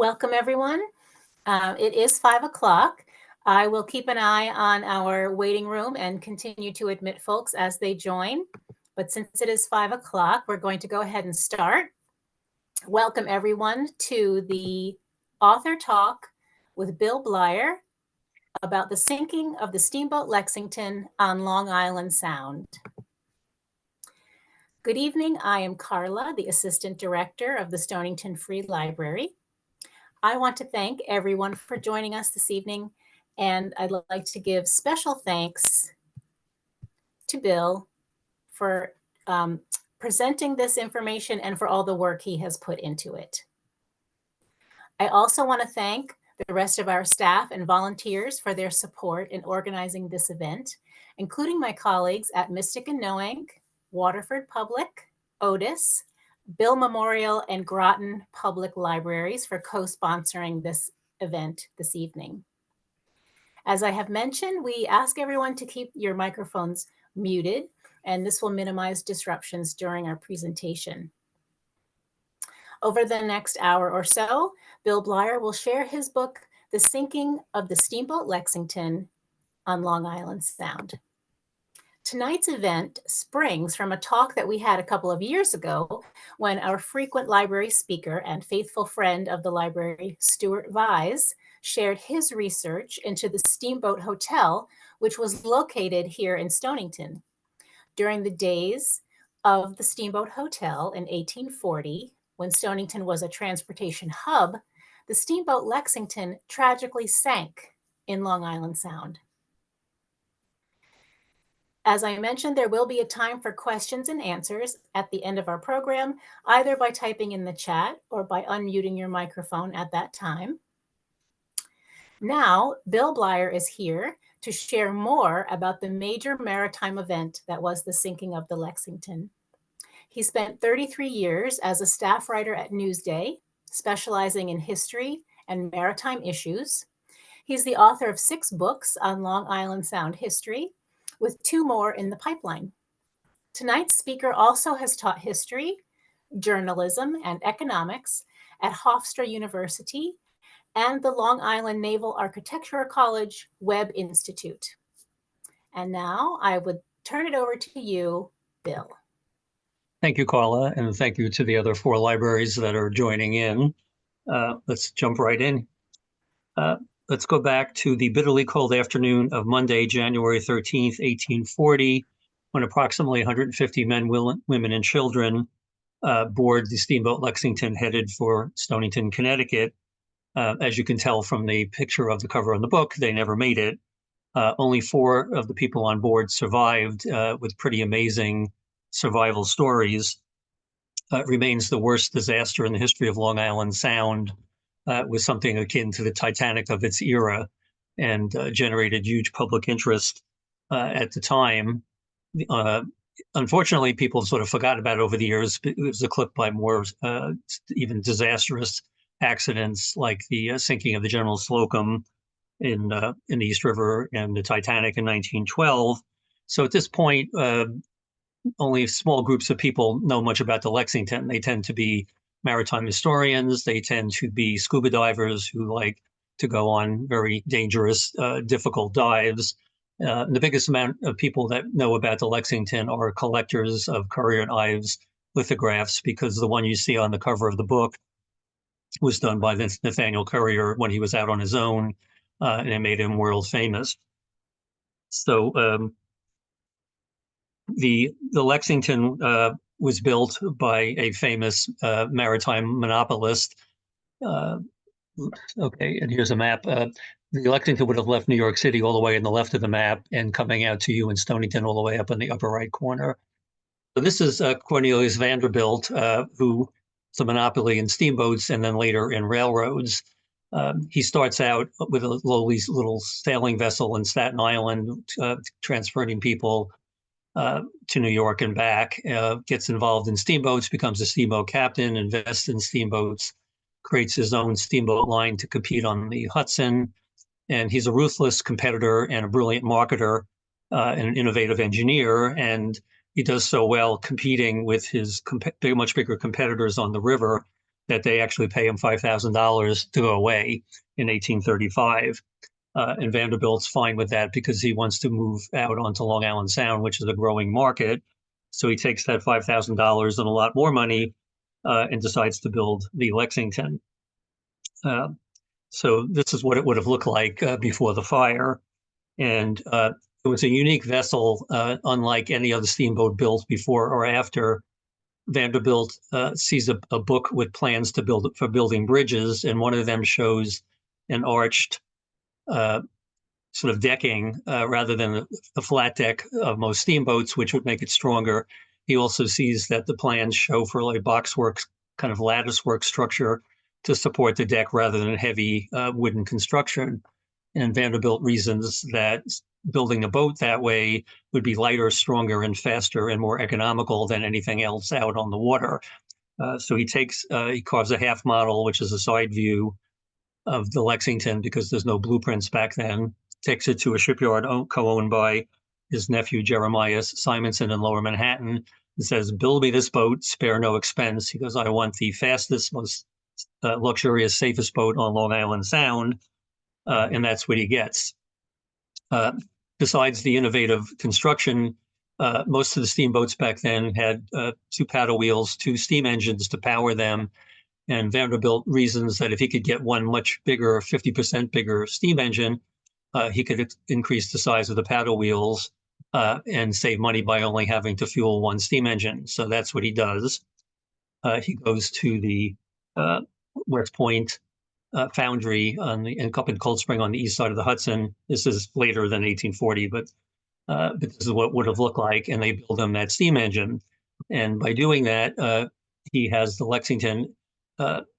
Welcome, everyone. It is 5 o'clock. I will keep an eye on our waiting room and continue to admit folks as they join. But since it is 5 o'clock, we're going to go ahead and start. Welcome, everyone, to the author talk with Bill Bleyer about the sinking of the Steamboat Lexington on Long Island Sound. Good evening. I am Carla, the Assistant Director of the Stonington Free Library. I want to thank everyone for joining us this evening, and I'd like to give special thanks to Bill for presenting this information and for all the work he has put into it. I also want to thank the rest of our staff and volunteers for their support in organizing this event, including my colleagues at Mystic and Noank, Waterford Public, Otis, Bill Memorial, and Groton Public Libraries for co-sponsoring this event this evening. As I have mentioned, we ask everyone to keep your microphones muted, and this will minimize disruptions during our presentation. Over the next hour or so, Bill Bleyer will share his book, The Sinking of the Steamboat Lexington on Long Island Sound. Tonight's event springs from a talk that we had a couple of years ago when our frequent library speaker and faithful friend of the library, Stuart Vise, shared his research into the Steamboat Hotel, which was located here in Stonington. During the days of the Steamboat Hotel in 1840, when Stonington was a transportation hub, the Steamboat Lexington tragically sank in Long Island Sound. As I mentioned, there will be a time for questions and answers at the end of our program, either by typing in the chat or by unmuting your microphone at that time. Now, Bill Bleyer is here to share more about the major maritime event that was the sinking of the Lexington. He spent 33 years as a staff writer at Newsday, specializing in history and maritime issues. He's the author of 6 books on Long Island Sound history, with 2 more in the pipeline. Tonight's speaker also has taught history, journalism, and economics at Hofstra University and the Long Island Naval Architectural College Webb Institute. And now I would turn it over to you, Bill. Thank you, Carla, and thank you to the other 4 libraries that are joining in. Let's jump right in. Let's go back to the bitterly cold afternoon of Monday, January 13th, 1840, when approximately 150 men, women, and children board the Steamboat Lexington headed for Stonington, Connecticut. As you can tell from the picture of the cover of the book, they never made it. Only 4 of the people on board survived with pretty amazing survival stories. It remains the worst disaster in the history of Long Island Sound. Was something akin to the Titanic of its era and generated huge public interest at the time. Unfortunately, people sort of forgot about it over the years. It was eclipsed by more even disastrous accidents like the sinking of the General Slocum in the East River and the Titanic in 1912. So at this point, only small groups of people know much about the Lexington. They tend to be maritime historians. They tend to be scuba divers who like to go on very dangerous, difficult dives. The biggest amount of people that know about the Lexington are collectors of Currier and Ives lithographs, because the one you see on the cover of the book was done by Nathaniel Currier when he was out on his own, and it made him world famous. So the Lexington was built by a famous maritime monopolist. Okay, and here's a map. The Lexington would have left New York City all the way on the left of the map and coming out to you in Stonington all the way up in the upper right corner. So this is Cornelius Vanderbilt, who is a monopoly in steamboats and then later in railroads. He starts out with a lowly little sailing vessel in Staten Island, transporting people to New York and back, gets involved in steamboats, becomes a steamboat captain, invests in steamboats, creates his own steamboat line to compete on the Hudson. And he's a ruthless competitor and a brilliant marketer and an innovative engineer. And he does so well competing with his much bigger competitors on the river that they actually pay him $5,000 to go away in 1835. And Vanderbilt's fine with that because he wants to move out onto Long Island Sound, which is a growing market. So he takes that $5,000 and a lot more money and decides to build the Lexington. So this is what it would have looked like before the fire. And it was a unique vessel, unlike any other steamboat built before or after. Vanderbilt sees a book with plans to build for building bridges, and one of them shows an arched sort of decking rather than the flat deck of most steamboats, which would make it stronger. He also sees that the plans show for like boxwork, kind of lattice work structure to support the deck rather than heavy wooden construction. And Vanderbilt reasons that building a boat that way would be lighter, stronger, and faster and more economical than anything else out on the water. So he carves a half model, which is a side view of the Lexington because there's no blueprints back then, takes it to a shipyard co-owned by his nephew Jeremiah Simonson in Lower Manhattan, and says, "Build me this boat, spare no expense." He goes, "I want the fastest, most luxurious, safest boat on Long Island Sound," and that's what he gets. Besides the innovative construction, most of the steamboats back then had 2 paddle wheels, 2 steam engines to power them. And Vanderbilt reasons that if he could get one much bigger, 50% bigger steam engine, he could increase the size of the paddle wheels and save money by only having to fuel 1 steam engine. So that's what he does. He goes to the West Point foundry up in Cold Spring on the east side of the Hudson. This is later than 1840, but this is what it would have looked like. And they build him that steam engine. And by doing that, he has the Lexington.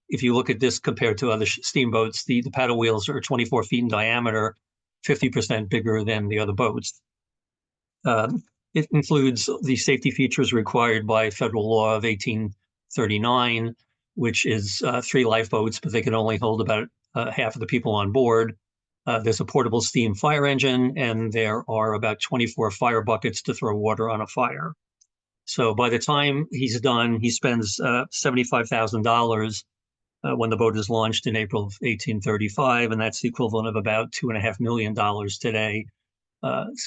If you look at this compared to other steamboats, the paddle wheels are 24 feet in diameter, 50% bigger than the other boats. It includes the safety features required by federal law of 1839, which is 3 lifeboats, but they can only hold about half of the people on board. There's a portable steam fire engine, and there are about 24 fire buckets to throw water on a fire. So by the time he's done, he spends $75,000 when the boat is launched in April of 1835, and that's the equivalent of about $2.5 million today,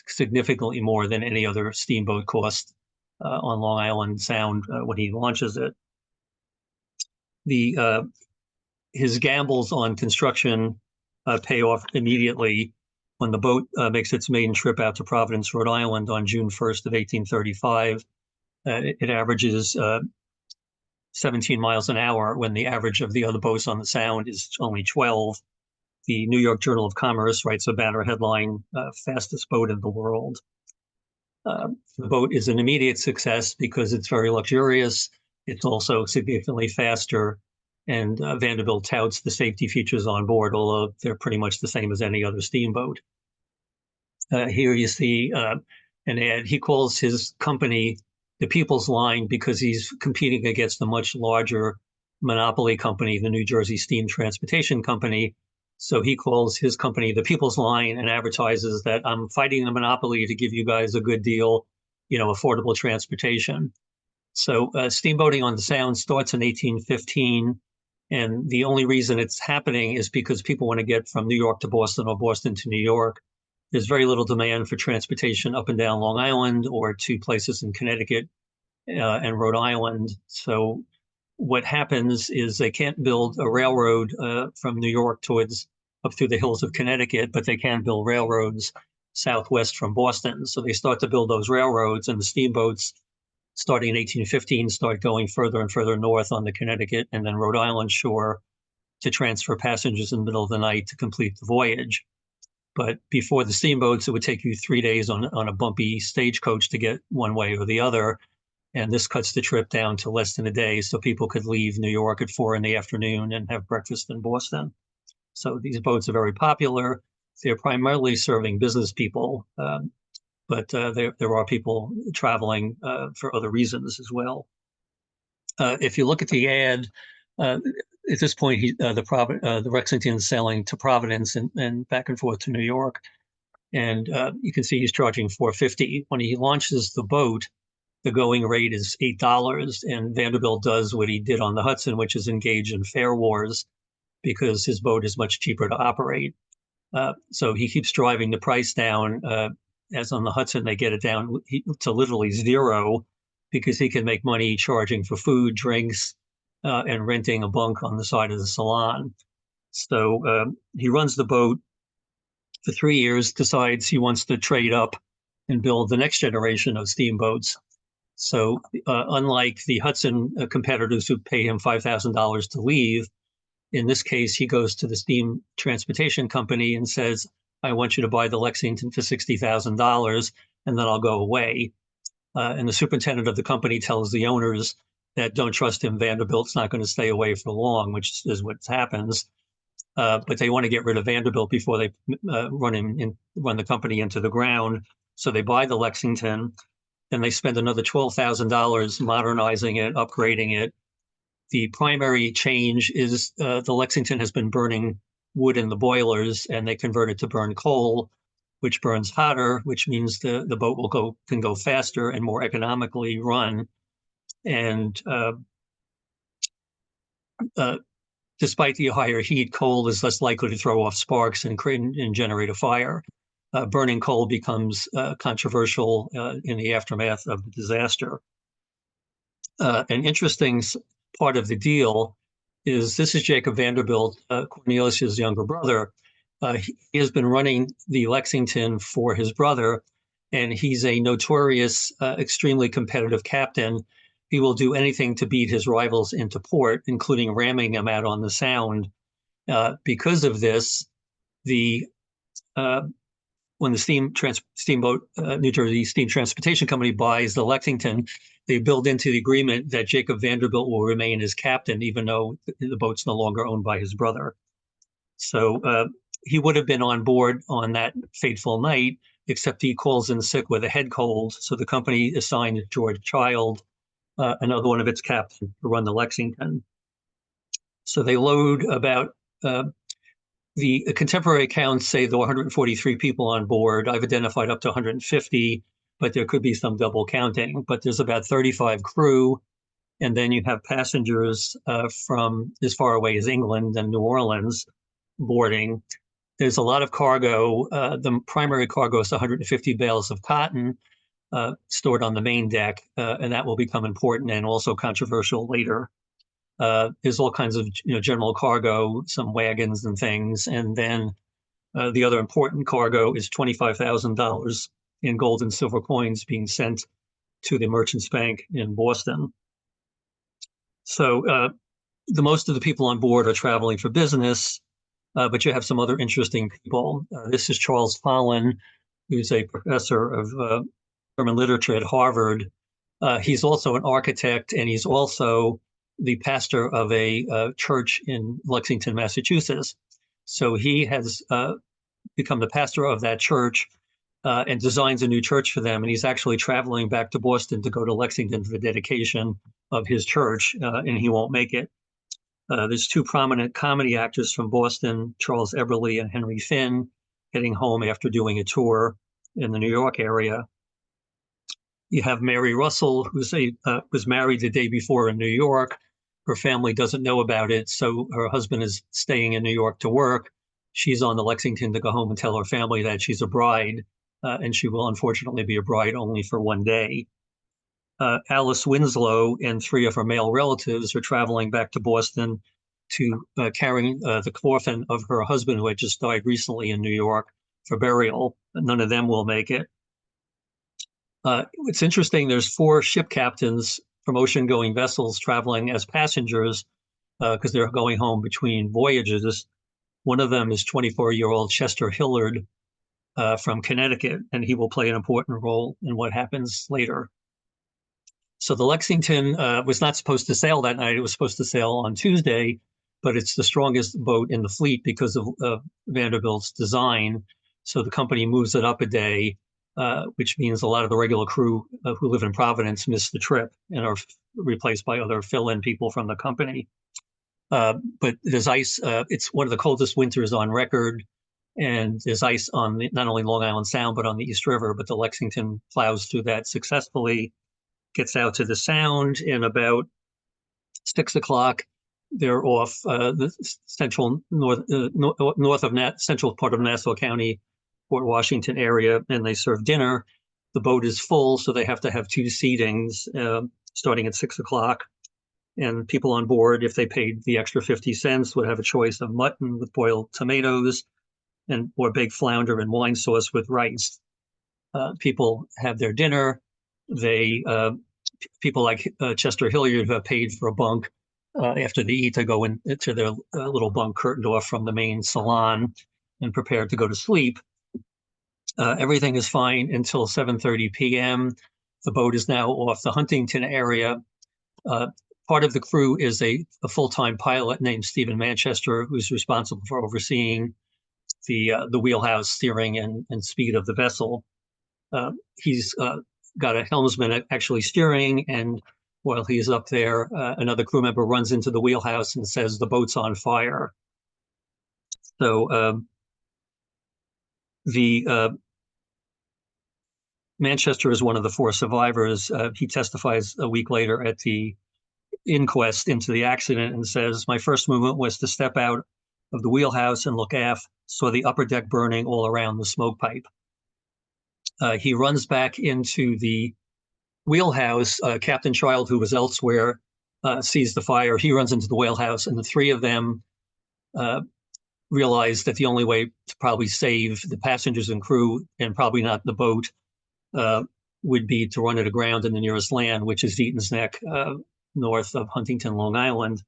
significantly more than any other steamboat cost on Long Island Sound when he launches it. His gambles on construction pay off immediately when the boat makes its maiden trip out to Providence, Rhode Island on June 1st of 1835. It averages 17 miles an hour when the average of the other boats on the Sound is only 12. The New York Journal of Commerce writes a banner headline, "Fastest boat in the world." The boat is an immediate success because it's very luxurious. It's also significantly faster, and Vanderbilt touts the safety features on board, although they're pretty much the same as any other steamboat. Here you see an ad. He calls his company the People's Line because he's competing against a much larger monopoly company, the New Jersey Steam Transportation Company. So he calls his company the People's Line and advertises that I'm fighting the monopoly to give you guys a good deal, affordable transportation. So steamboating on the Sound starts in 1815. And the only reason it's happening is because people want to get from New York to Boston or Boston to New York. There's very little demand for transportation up and down Long Island or to places in Connecticut and Rhode Island. So what happens is they can't build a railroad from New York up through the hills of Connecticut, but they can build railroads southwest from Boston. So they start to build those railroads, and the steamboats starting in 1815 start going further and further north on the Connecticut and then Rhode Island shore to transfer passengers in the middle of the night to complete the voyage. But before the steamboats, it would take you 3 days on a bumpy stagecoach to get one way or the other. And this cuts the trip down to less than a day, so people could leave New York at 4 p.m. and have breakfast in Boston. So these boats are very popular. They're primarily serving business people, but there are people traveling for other reasons as well. If you look at the ad, at this point, the Lexington is sailing to Providence and back and forth to New York. And you can see he's charging $450. When he launches the boat, the going rate is $8, and Vanderbilt does what he did on the Hudson, which is engage in fare wars because his boat is much cheaper to operate. So he keeps driving the price down. As on the Hudson, they get it down to literally zero because he can make money charging for food, drinks, and renting a bunk on the side of the salon. So he runs the boat for 3 years, decides he wants to trade up and build the next generation of steamboats. So unlike the Hudson competitors who pay him $5,000 to leave, in this case, he goes to the steam transportation company and says, I want you to buy the Lexington for $60,000 and then I'll go away. And the superintendent of the company tells the owners that don't trust him. Vanderbilt's not going to stay away for long, which is what happens. But they want to get rid of Vanderbilt before they run the company into the ground. So they buy the Lexington, and they spend another $12,000 modernizing it, upgrading it. The primary change is the Lexington has been burning wood in the boilers, and they convert it to burn coal, which burns hotter, which means the boat can go faster and more economically run. And despite the higher heat, coal is less likely to throw off sparks and generate a fire. Burning coal becomes controversial in the aftermath of the disaster. An interesting part of the deal is this is Jacob Vanderbilt, Cornelius's younger brother. He has been running the Lexington for his brother, and he's a notorious, extremely competitive captain. He will do anything to beat his rivals into port, including ramming them out on the Sound. Because of this, when the Steamboat New Jersey Steam Transportation Company buys the Lexington, they build into the agreement that Jacob Vanderbilt will remain as captain, even though the boat's no longer owned by his brother. So he would have been on board on that fateful night, except he calls in sick with a head cold. So the company assigned George Child, another one of its captains, to run the Lexington. So they load about, the contemporary accounts say there were 143 people on board. I've identified up to 150, but there could be some double counting. But there's about 35 crew, and then you have passengers from as far away as England and New Orleans boarding. There's a lot of cargo. The primary cargo is 150 bales of cotton stored on the main deck, and that will become important and also controversial later. There's all kinds of general cargo, some wagons and things, and then the other important cargo is $25,000 in gold and silver coins being sent to the Merchants Bank in Boston. So the most of the people on board are traveling for business, but you have some other interesting people. This is Charles Follin, who's a professor of German literature at Harvard. He's also an architect, and he's also the pastor of a church in Lexington, Massachusetts. So he has become the pastor of that church and designs a new church for them. And he's actually traveling back to Boston to go to Lexington for the dedication of his church, and he won't make it. There's two prominent comedy actors from Boston, Charles Eberly and Henry Finn, heading home after doing a tour in the New York area. You have Mary Russell, who was married the day before in New York. Her family doesn't know about it, so her husband is staying in New York to work. She's on the Lexington to go home and tell her family that she's a bride, and she will unfortunately be a bride only for one day. Alice Winslow and three of her male relatives are traveling back to Boston to carrying the coffin of her husband, who had just died recently in New York, for burial. None of them will make it. It's interesting, there's 4 ship captains from ocean-going vessels traveling as passengers because they're going home between voyages. One of them is 24-year-old Chester Hillard from Connecticut, and he will play an important role in what happens later. So the Lexington was not supposed to sail that night. It was supposed to sail on Tuesday, but it's the strongest boat in the fleet because of Vanderbilt's design. So the company moves it up a day, which means a lot of the regular crew who live in Providence miss the trip and are replaced by other fill-in people from the company. But there's ice. It's one of the coldest winters on record, and there's ice on not only Long Island Sound, but on the East River. But the Lexington plows through that successfully. gets out to the Sound, and about 6 o'clock, they're off the central north of central part of Nassau County, Port Washington area, and they serve dinner. The boat is full, so they have to have two seatings starting at 6 o'clock. And people on board, if they paid the extra 50 cents, would have a choice of mutton with boiled tomatoes or baked flounder and wine sauce with rice. People have their dinner. People like Chester Hilliard, who have paid for a bunk after they eat, to go into their little bunk curtained off from the main salon and prepared to go to sleep. Everything is fine until 7:30 p.m. The boat is now off the Huntington area. Part of the crew is a full-time pilot named Stephen Manchester, who's responsible for overseeing the wheelhouse, steering, and speed of the vessel. He's got a helmsman actually steering, and while he's up there, another crew member runs into the wheelhouse and says the boat's on fire. So Manchester is one of the four survivors. He testifies a week later at the inquest into the accident and says, "My first movement was to step out of the wheelhouse and look aft, saw the upper deck burning all around the smoke pipe." He runs back into the wheelhouse. Captain Child, who was elsewhere, sees the fire. He runs into the wheelhouse, and the three of them realize that the only way to probably save the passengers and crew, and probably not the boat, would be to run it aground in the nearest land, which is Eaton's Neck, north of Huntington, Long Island.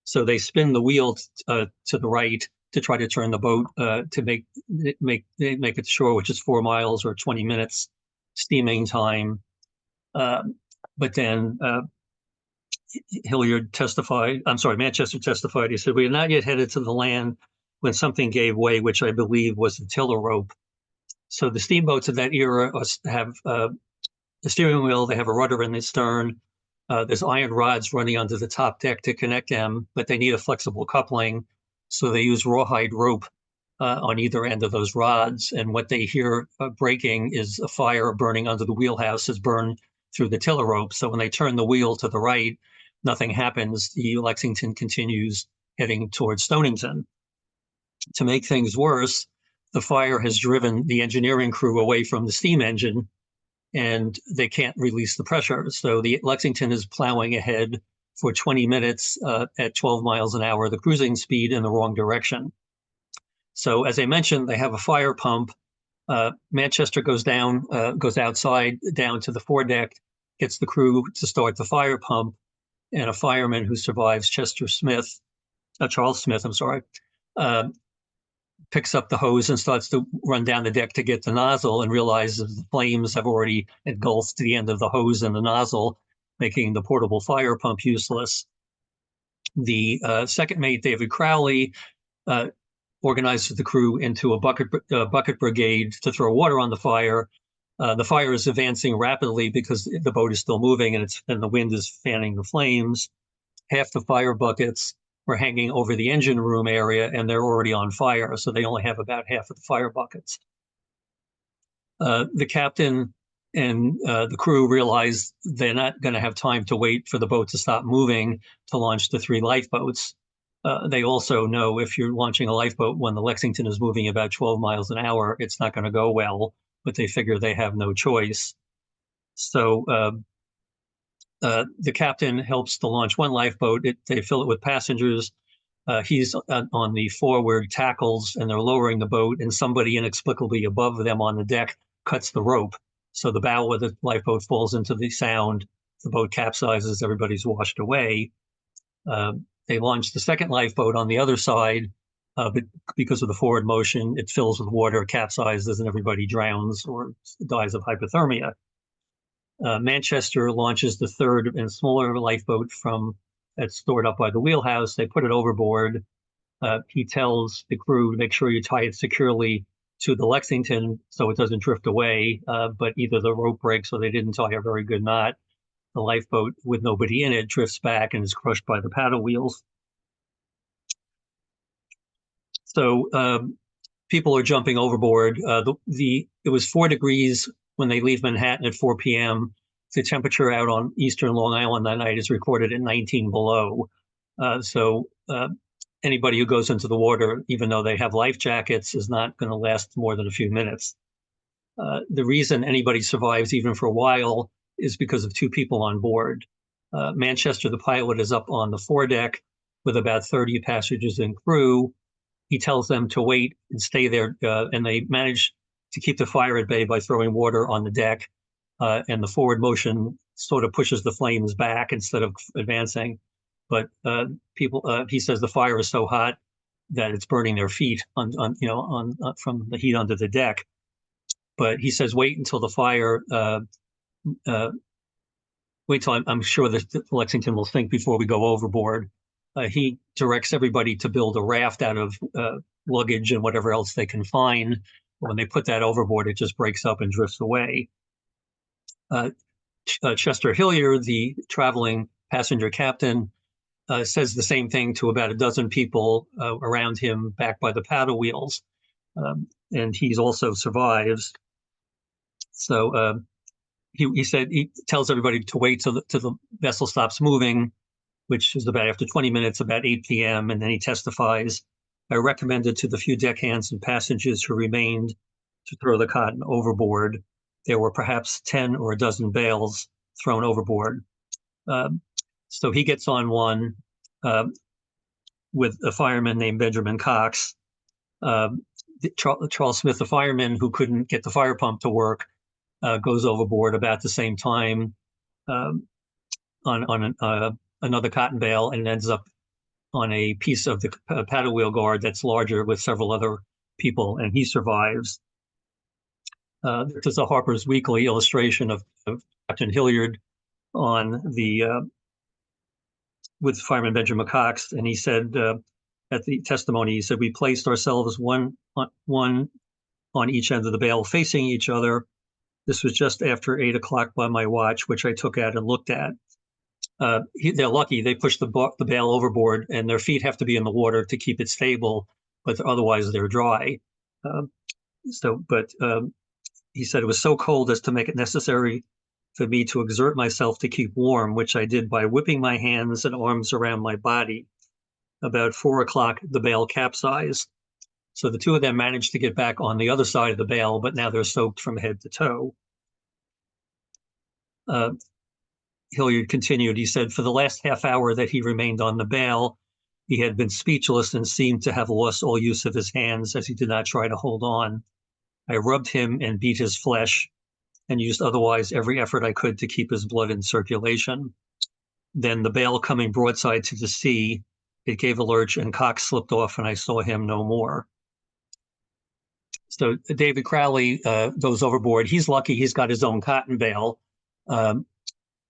So they spin the wheel to the right to try to turn the boat to make it to shore, which is 4 miles or 20 minutes steaming time. But then Manchester testified. He said, "We had not yet headed to the land when something gave way, which I believe was the tiller rope." So the steamboats of that era have the steering wheel. They have a rudder in the stern. There's iron rods running onto the top deck to connect them, but they need a flexible coupling. So they use rawhide rope on either end of those rods. And what they hear breaking is a fire burning under the wheelhouse is burned through the tiller rope. So when they turn the wheel to the right, nothing happens. The Lexington continues heading towards Stonington. To make things worse, the fire has driven the engineering crew away from the steam engine, and they can't release the pressure. So the Lexington is plowing ahead for 20 minutes at 12 miles an hour, the cruising speed, in the wrong direction. So as I mentioned, they have a fire pump. Manchester goes outside down to the foredeck, gets the crew to start the fire pump, and a fireman who survives, Charles Smith, picks up the hose and starts to run down the deck to get the nozzle, and realizes the flames have already engulfed the end of the hose and the nozzle, making the portable fire pump useless. The second mate, David Crowley, organizes the crew into a bucket brigade to throw water on the fire. The fire is advancing rapidly because the boat is still moving, and the wind is fanning the flames. Half the fire buckets were hanging over the engine room area, and they're already on fire, so they only have about half of the fire buckets. The captain and the crew realize they're not going to have time to wait for the boat to stop moving to launch the 3 lifeboats. They also know if you're launching a lifeboat when the Lexington is moving about 12 miles an hour, it's not going to go well, but they figure they have no choice. So the captain helps to launch one lifeboat. They fill it with passengers. He's on the forward tackles, and they're lowering the boat, and somebody inexplicably above them on the deck cuts the rope. So the bow of the lifeboat falls into the Sound. The boat capsizes. Everybody's washed away. They launch the second lifeboat on the other side, but because of the forward motion, it fills with water, capsizes, and everybody drowns or dies of hypothermia. Manchester launches the third and smaller lifeboat that's stored up by the wheelhouse. They put it overboard. He tells the crew to make sure you tie it securely to the Lexington so it doesn't drift away, but either the rope breaks or they didn't tie a very good knot. The lifeboat with nobody in it drifts back and is crushed by the paddle wheels. So people are jumping overboard. It was 4 degrees when they leave Manhattan at 4 p.m. the temperature out on eastern Long Island that night is recorded at 19 below. So anybody who goes into the water, even though they have life jackets, is not going to last more than a few minutes. The reason anybody survives even for a while is because of two people on board. Manchester, the pilot, is up on the foredeck with about 30 passengers and crew. He tells them to wait and stay there, and they manage to keep the fire at bay by throwing water on the deck, and the forward motion sort of pushes the flames back instead of advancing. But he says the fire is so hot that it's burning their feet from the heat under the deck. But he says wait until the fire. Wait till I'm sure that Lexington will sink before we go overboard. He directs everybody to build a raft out of luggage and whatever else they can find. When they put that overboard, it just breaks up and drifts away. Chester Hilliard, the traveling passenger captain, says the same thing to about a dozen people around him back by the paddle wheels. And he also survives. So he said he tells everybody to wait till the vessel stops moving, which is about after 20 minutes, about 8 p.m. And then he testifies, I recommended to the few deckhands and passengers who remained to throw the cotton overboard. There were perhaps 10 or a dozen bales thrown overboard. So he gets on one with a fireman named Benjamin Cox. Charles Smith, the fireman who couldn't get the fire pump to work, goes overboard about the same time on another cotton bale and ends up on a piece of the paddle wheel guard that's larger with several other people, and he survives. This is a Harper's Weekly illustration of Captain Hilliard on with fireman Benjamin Cox, and he said at the testimony, he said, we placed ourselves one on each end of the bale facing each other. This was just after 8 o'clock by my watch, which I took out and looked at. They're lucky. They pushed the bale overboard, and their feet have to be in the water to keep it stable, but otherwise they're dry. He said it was so cold as to make it necessary for me to exert myself to keep warm, which I did by whipping my hands and arms around my body. About 4 o'clock, the bale capsized. So the two of them managed to get back on the other side of the bale, but now they're soaked from head to toe. Hilliard continued, he said, for the last half hour that he remained on the bale, he had been speechless and seemed to have lost all use of his hands as he did not try to hold on. I rubbed him and beat his flesh and used otherwise every effort I could to keep his blood in circulation. Then the bale coming broadside to the sea, it gave a lurch and Cox slipped off and I saw him no more. So David Crowley goes overboard. He's lucky he's got his own cotton bale.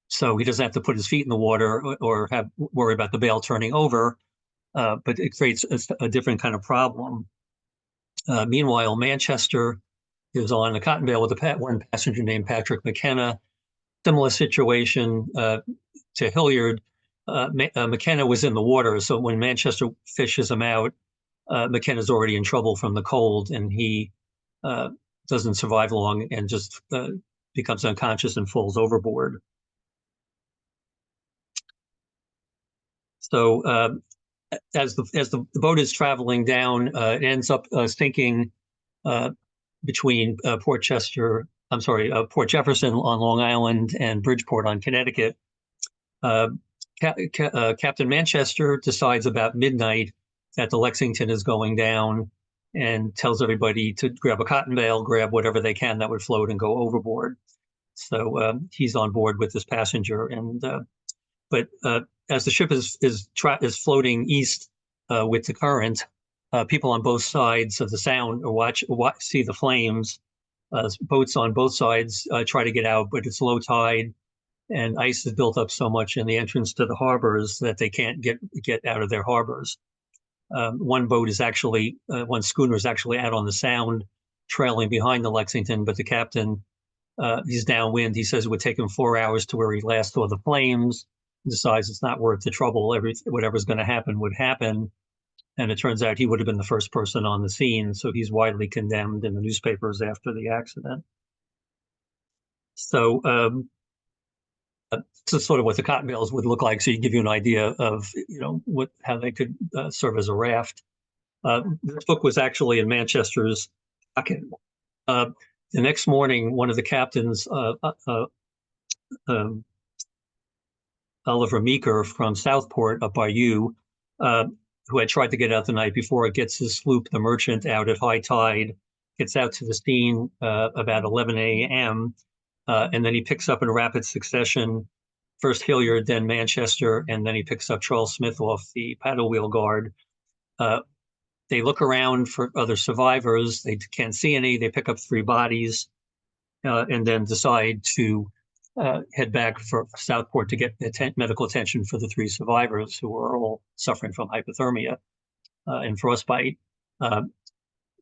So he doesn't have to put his feet in the water or worry about the bale turning over, but it creates a different kind of problem. Meanwhile, Manchester is on a cotton bale with one passenger named Patrick McKenna. Similar situation to Hilliard. McKenna was in the water, so when Manchester fishes him out, McKenna's already in trouble from the cold, and he doesn't survive long and just becomes unconscious and falls overboard. So as the boat is traveling down, it ends up sinking between Port Jefferson on Long Island and Bridgeport on Connecticut. Captain Manchester decides about midnight that the Lexington is going down and tells everybody to grab a cotton bale, grab whatever they can that would float and go overboard. So he's on board with this passenger, but as the ship is floating east with the current, people on both sides of the sound see the flames. Boats on both sides try to get out, but it's low tide, and ice is built up so much in the entrance to the harbors that they can't get out of their harbors. One schooner is actually out on the Sound, trailing behind the Lexington, but the captain, he's downwind. He says it would take him 4 hours to where he last saw the flames. Decides it's not worth the trouble. Whatever's going to happen would happen. And it turns out he would have been the first person on the scene. So he's widely condemned in the newspapers after the accident. So this is sort of what the cotton bales would look like, so you give you an idea of how they could serve as a raft. This book was actually in Manchester's pocket. The next morning, one of the captains, um, Oliver Meeker from Southport up by you, who had tried to get out the night before, gets his sloop, the Merchant, out at high tide, gets out to the scene about 11 a.m., and then he picks up in rapid succession first Hilliard, then Manchester, and then he picks up Charles Smith off the paddle wheel guard. They look around for other survivors. They can't see any. They pick up 3 bodies and then decide to head back for Southport to get medical attention for the 3 survivors who are all suffering from hypothermia and frostbite.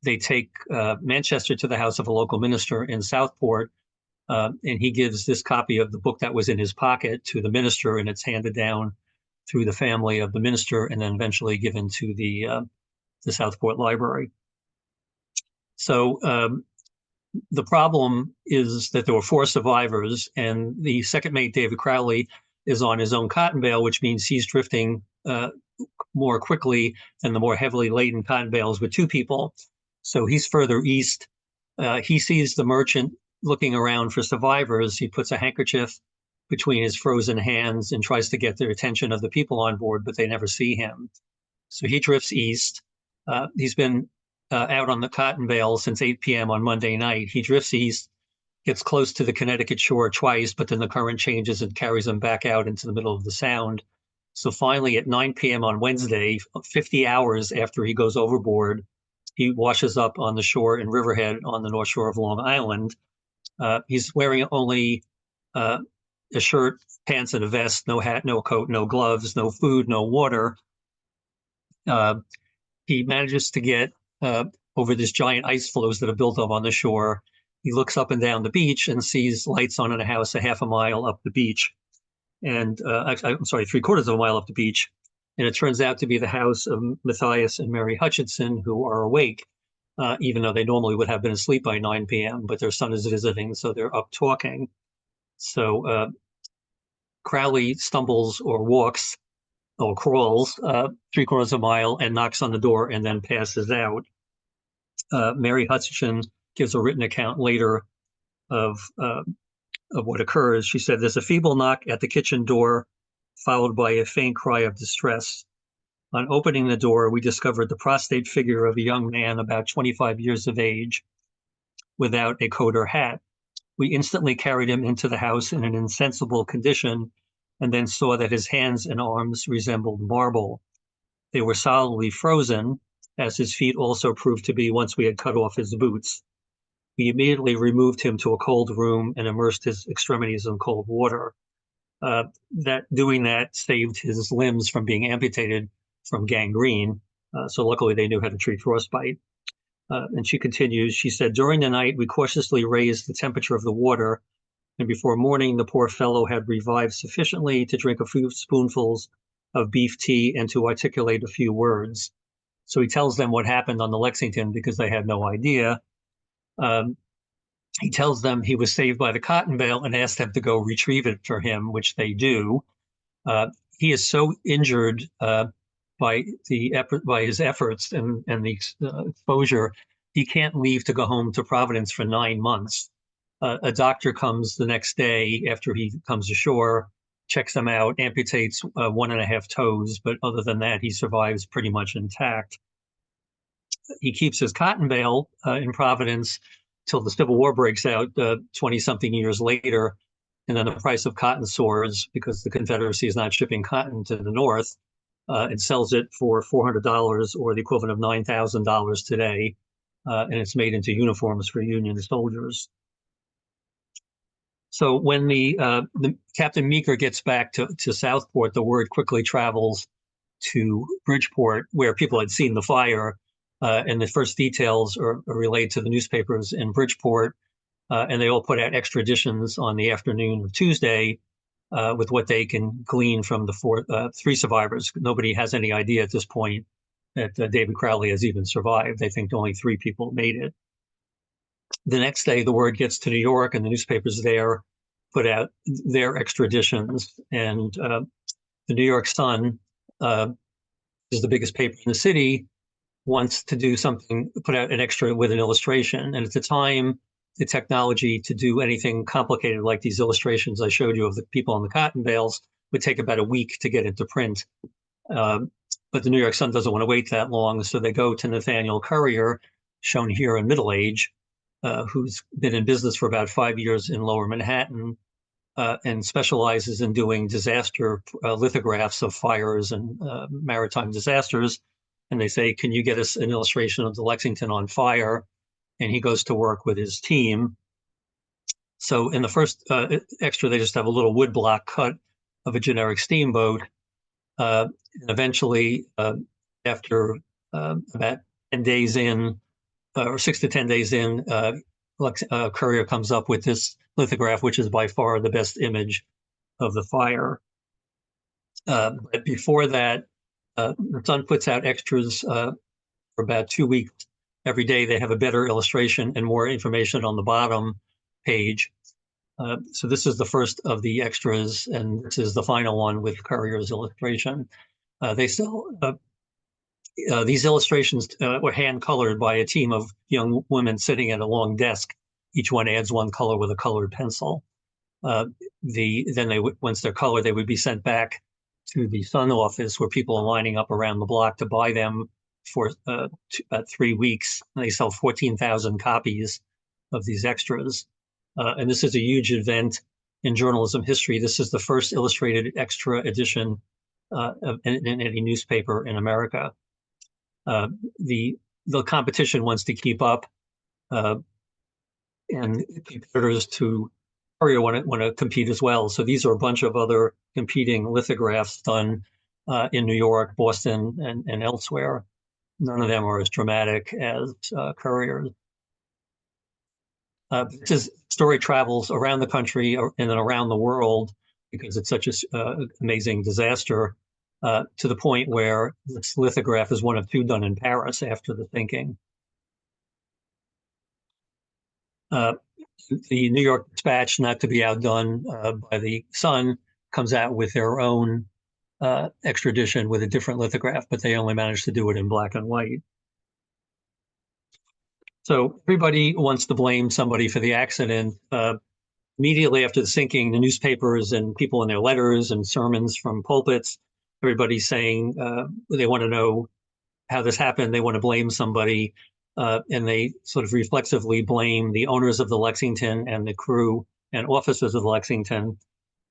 They take Manchester to the house of a local minister in Southport, and he gives this copy of the book that was in his pocket to the minister, and it's handed down through the family of the minister and then eventually given to the Southport Library. So the problem is that there were 4 survivors, and the second mate, David Crowley, is on his own cotton bale, which means he's drifting more quickly than the more heavily laden cotton bales with 2 people. So he's further east. He sees the Merchant looking around for survivors. He puts a handkerchief between his frozen hands and tries to get the attention of the people on board, but they never see him. So he drifts east. He's been out on the cotton bale since 8 p.m. on Monday night. He drifts east, gets close to the Connecticut shore twice, but then the current changes and carries him back out into the middle of the Sound. So finally, at 9 p.m. on Wednesday, 50 hours after he goes overboard, he washes up on the shore in Riverhead on the North Shore of Long Island. He's wearing only a shirt, pants, and a vest, no hat, no coat, no gloves, no food, no water. He manages to get over this giant ice floes that are built up on the shore. He looks up and down the beach and sees lights on in a house a half a mile up the beach. And I'm sorry, 3/4 of a mile up the beach. And it turns out to be the house of Matthias and Mary Hutchinson, who are awake, even though they normally would have been asleep by 9 p.m., but their son is visiting, so they're up talking. So Crowley stumbles or walks or crawls 3/4 of a mile and knocks on the door and then passes out. Mary Hutchinson gives a written account later of what occurs. She said, "There's a feeble knock at the kitchen door, followed by a faint cry of distress. On opening the door, we discovered the prostrate figure of a young man about 25 years of age, without a coat or hat. We instantly carried him into the house in an insensible condition, and then saw that his hands and arms resembled marble. They were solidly frozen, as his feet also proved to be once we had cut off his boots. We immediately removed him to a cold room and immersed his extremities in cold water. Doing that saved his limbs from being amputated from gangrene. So luckily they knew how to treat frostbite." And she continues, she said, "During the night, we cautiously raised the temperature of the water, and before morning, the poor fellow had revived sufficiently to drink a few spoonfuls of beef tea and to articulate a few words." So he tells them what happened on the Lexington because they had no idea. He tells them he was saved by the cotton bale and asked them to go retrieve it for him, which they do. He is so injured by his efforts and the exposure, he can't leave to go home to Providence for 9 months. A doctor comes the next day after he comes ashore, checks him out, amputates 1.5 toes, but other than that, he survives pretty much intact. He keeps his cotton bale in Providence till the Civil War breaks out 20-something years later, and then the price of cotton soars because the Confederacy is not shipping cotton to the North. It sells it for $400 or the equivalent of $9,000 today, and it's made into uniforms for Union soldiers. So when the Captain Meeker gets back to Southport, the word quickly travels to Bridgeport, where people had seen the fire, and the first details are relayed to the newspapers in Bridgeport, and they all put out extra editions on the afternoon of Tuesday with what they can glean from the 3 survivors. Nobody has any idea at this point that David Crowley has even survived. They think only 3 people made it. The next day, the word gets to New York, and the newspapers there put out their extra editions, and the New York Sun is the biggest paper in the city, wants to do something, put out an extra with an illustration. And at the time, the technology to do anything complicated like these illustrations I showed you of the people on the cotton bales would take about a week to get into print. But the New York Sun doesn't want to wait that long, so they go to Nathaniel Currier, shown here in middle age, who's been in business for about 5 years in Lower Manhattan, and specializes in doing disaster lithographs of fires and maritime disasters. And they say, can you get us an illustration of the Lexington on fire? And he goes to work with his team. So in the first extra, they just have a little woodblock cut of a generic steamboat. And eventually, after about 10 days in, or 6 to 10 days in, Currier comes up with this lithograph, which is by far the best image of the fire. But before that, the Sun puts out extras for about 2 weeks. Every day they have a better illustration and more information on the bottom page. So this is the first of the extras, and this is the final one with Currier's illustration. They still, these illustrations were hand-colored by a team of young women sitting at a long desk. Each one adds one color with a colored pencil. Then they would, once they're colored, they would be sent back to the Sun office where people are lining up around the block to buy them for about 3 weeks. They sell 14,000 copies of these extras. And this is a huge event in journalism history. This is the first illustrated extra edition in any newspaper in America. The competition wants to keep up, and competitors to Currier want to compete as well. So these are a bunch of other competing lithographs done in New York, Boston, and elsewhere. None of them are as dramatic as Currier's. This story travels around the country and then around the world because it's such an amazing disaster, to the point where this lithograph is one of 2 done in Paris after the sinking. The New York Dispatch, not to be outdone by the Sun, comes out with their own extra edition with a different lithograph, but they only managed to do it in black and white. So everybody wants to blame somebody for the accident. Immediately after the sinking, the newspapers and people in their letters and sermons from pulpits, everybody's saying they want to know how this happened. They want to blame somebody, and they sort of reflexively blame the owners of the Lexington and the crew and officers of the Lexington.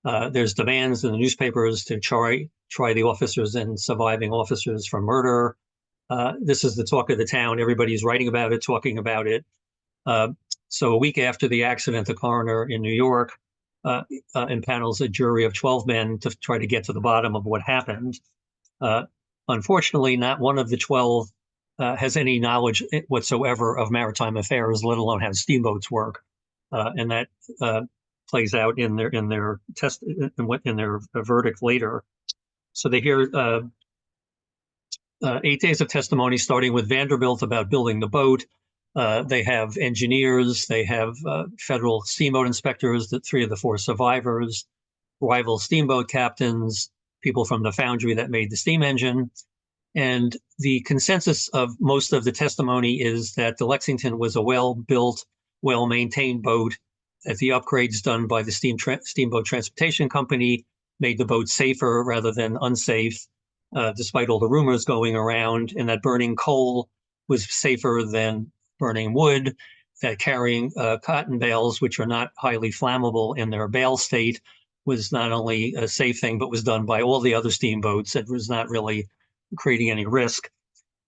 There's demands in the newspapers to try the officers and surviving officers for murder. This is the talk of the town. Everybody's writing about it, talking about it. So a week after the accident, the coroner in New York impanels a jury of 12 men to try to get to the bottom of what happened. Unfortunately, not one of the 12 has any knowledge whatsoever of maritime affairs, let alone how steamboats work, and that plays out in their test in their verdict later. So they hear 8 days of testimony, starting with Vanderbilt about building the boat. They have engineers, they have federal steamboat inspectors, the 3 of the 4 survivors, rival steamboat captains, people from the foundry that made the steam engine. And the consensus of most of the testimony is that the Lexington was a well-built, well-maintained boat, that the upgrades done by the Steamboat Transportation Company made the boat safer rather than unsafe, despite all the rumors going around, and that burning coal was safer than burning wood, that carrying cotton bales, which are not highly flammable in their bale state, was not only a safe thing, but was done by all the other steamboats. It was not really creating any risk.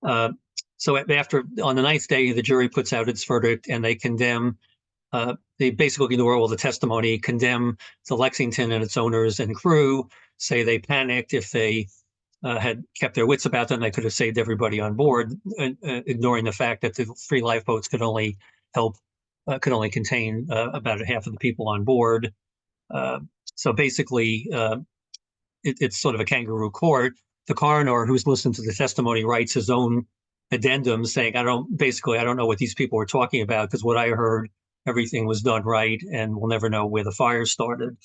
So after, on the 9th day, the jury puts out its verdict and they condemn, they basically ignore all the testimony, condemn the Lexington and its owners and crew, say they panicked. If they had kept their wits about them, they could have saved everybody on board, ignoring the fact that the 3 lifeboats could only contain about half of the people on board. So basically, it's sort of a kangaroo court. The coroner, who's listened to the testimony, writes his own addendum saying, I don't know what these people were talking about, because what I heard everything was done right, and we'll never know where the fire started.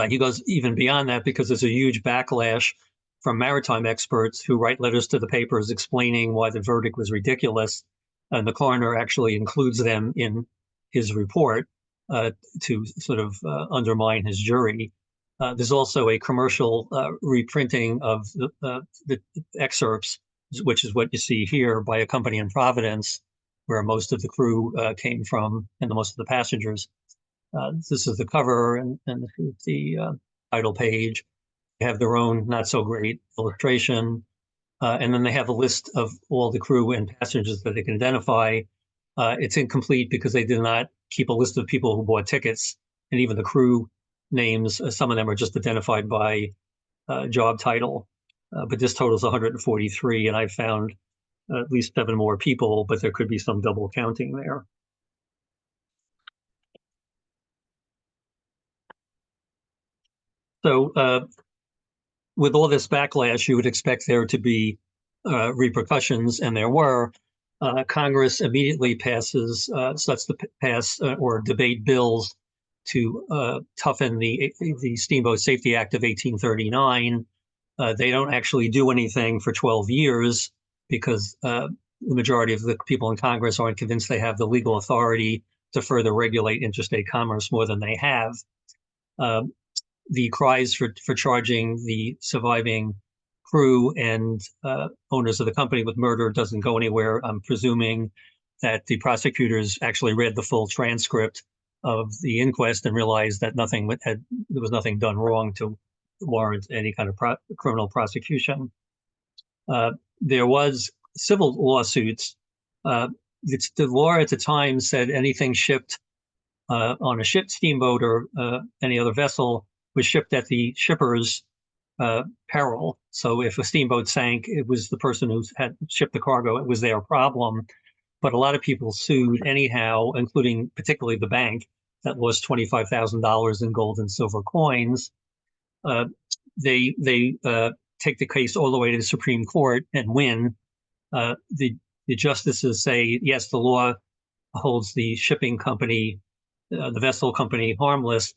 He goes even beyond that because there's a huge backlash from maritime experts who write letters to the papers explaining why the verdict was ridiculous. And the coroner actually includes them in his report to sort of undermine his jury. There's also a commercial reprinting of the excerpts, which is what you see here, by a company in Providence, where most of the crew came from and most of the passengers. This is the cover and the title page. They have their own not so great illustration. And then they have a list of all the crew and passengers that they can identify. It's incomplete because they did not keep a list of people who bought tickets, and even the crew names, some of them are just identified by job title. But this totals 143, and I found at least 7 more people, but there could be some double counting there. So with all this backlash, you would expect there to be repercussions, and there were. Congress immediately starts to pass or debate bills to toughen the Steamboat Safety Act of 1839. They don't actually do anything for 12 years because the majority of the people in Congress aren't convinced they have the legal authority to further regulate interstate commerce more than they have. The cries for charging the surviving crew and owners of the company with murder doesn't go anywhere. I'm presuming that the prosecutors actually read the full transcript of the inquest and realized that there was nothing done wrong to warrant any kind of criminal prosecution. There was civil lawsuits. The law at the time said anything shipped on a steamboat or any other vessel was shipped at the shipper's peril. So if a steamboat sank, it was the person who had shipped the cargo. It was their problem. But a lot of people sued anyhow, including particularly the bank that lost $25,000 in gold and silver coins. They take the case all the way to the Supreme Court and win. The justices say, yes, the law holds the shipping company, the vessel company, harmless,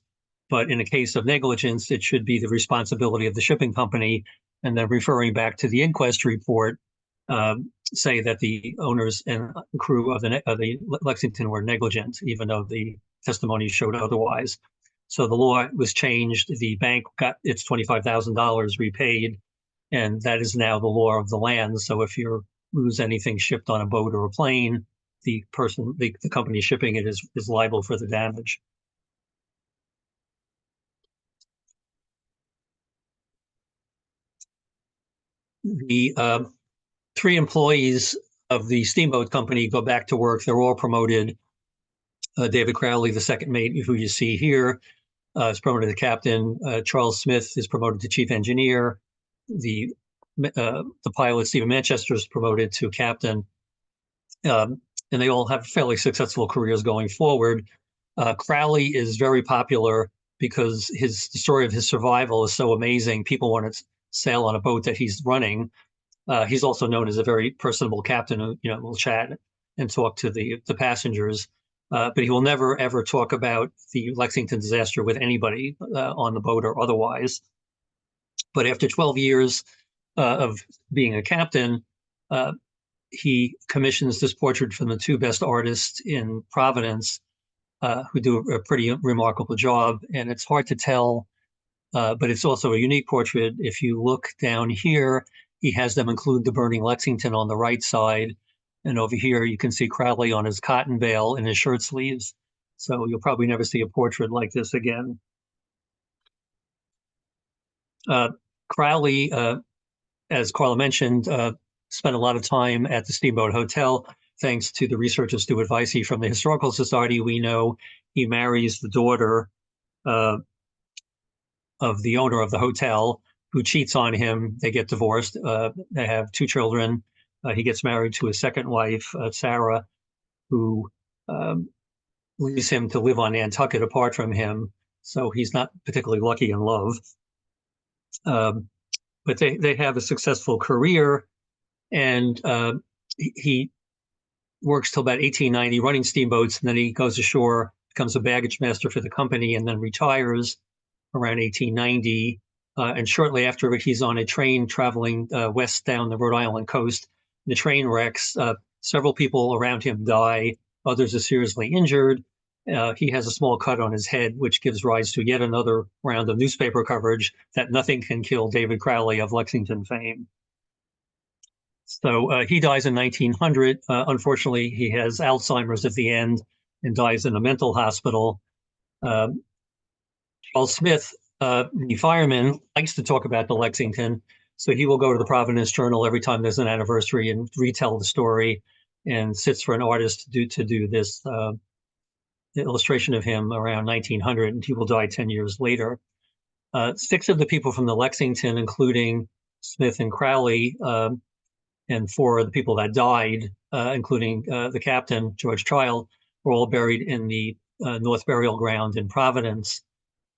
but in a case of negligence, it should be the responsibility of the shipping company. And then referring back to the inquest report, say that the owners and crew of the Lexington were negligent, even though the testimony showed otherwise. So the law was changed. The bank got its $25,000 repaid, and that is now the law of the land. So if you lose anything shipped on a boat or a plane, the company shipping it is liable for the damage. The 3 employees of the steamboat company go back to work. They're all promoted. David Crowley, the second mate, who you see here, is promoted to captain. Charles Smith is promoted to chief engineer. The pilot, Stephen Manchester, is promoted to captain. And they all have fairly successful careers going forward. Crowley is very popular because the story of his survival is so amazing. People want to sail on a boat that he's running. He's also known as a very personable captain who, will chat and talk to the passengers. But he will never, ever talk about the Lexington disaster with anybody on the boat or otherwise. But after 12 years of being a captain, he commissions this portrait from the 2 best artists in Providence who do a pretty remarkable job. And it's hard to tell, but it's also a unique portrait. If you look down here, he has them include the burning Lexington on the right side. And over here, you can see Crowley on his cotton bale in his shirt sleeves. So you'll probably never see a portrait like this again. Crowley, as Carla mentioned, spent a lot of time at the Steamboat Hotel. Thanks to the research of Stuart Vicey from the Historical Society, we know he marries the daughter of the owner of the hotel, who cheats on him. They get divorced. They have 2 children. He gets married to his second wife, Sarah, who leaves him to live on Nantucket apart from him. So he's not particularly lucky in love. But they have a successful career, and he works till about 1890 running steamboats, and then he goes ashore, becomes a baggage master for the company, and then retires around 1890. And shortly after, he's on a train traveling west down the Rhode Island coast. The train wrecks. Several people around him die. Others are seriously injured. He has a small cut on his head, which gives rise to yet another round of newspaper coverage that nothing can kill David Crowley of Lexington fame. So he dies in 1900. Unfortunately, he has Alzheimer's at the end and dies in a mental hospital. Charles Smith, the fireman, likes to talk about the Lexington. So he will go to the Providence Journal every time there's an anniversary and retell the story, and sits for an artist to do this illustration of him around 1900, and he will die 10 years later. 6 of the people from the Lexington, including Smith and Crowley, and 4 of the people that died, including the captain, George Child, were all buried in the North Burial Ground in Providence.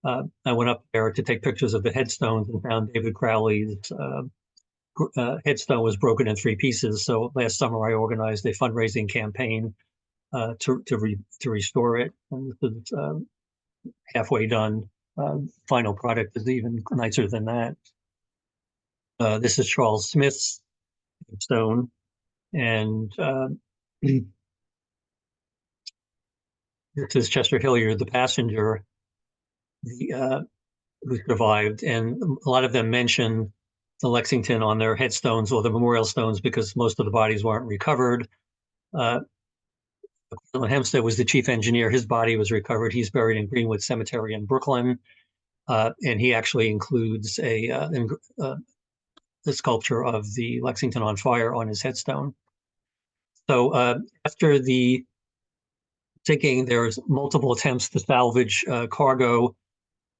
I went up there to take pictures of the headstones and found David Crowley's headstone was broken in 3 pieces. So last summer I organized a fundraising campaign to restore it. And this is halfway done. Final product is even nicer than that. This is Charles Smith's headstone, and this is Chester Hilliard, the passenger, who survived, and a lot of them mention the Lexington on their headstones or the memorial stones because most of the bodies weren't recovered. Hempstead was the chief engineer. His body was recovered. He's buried in Greenwood Cemetery in Brooklyn, and he actually includes the sculpture of the Lexington on fire on his headstone. So after the sinking, there's multiple attempts to salvage cargo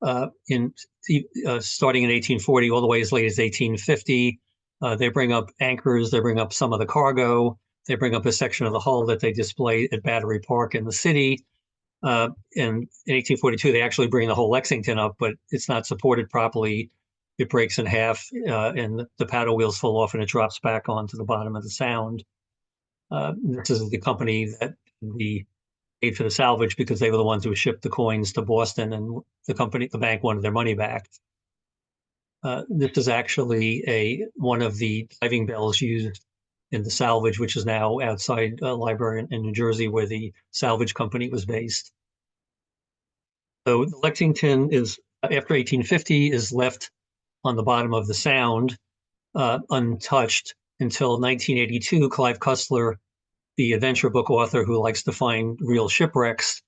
starting in 1840 all the way as late as 1850. They bring up anchors, they bring up some of the cargo, they bring up a section of the hull that they display at Battery Park in the city. In 1842, they actually bring the whole Lexington up, but it's not supported properly. It breaks in half, and the paddle wheels fall off, and it drops back onto the bottom of the Sound. This is the company that paid for the salvage because they were the ones who shipped the coins to Boston, and the bank wanted their money back. This is actually one of the diving bells used in the salvage, which is now outside a library in New Jersey where the salvage company was based. So Lexington is, after 1850, is left on the bottom of the Sound, untouched until 1982. Clive Cussler, the adventure book author who likes to find real shipwrecks,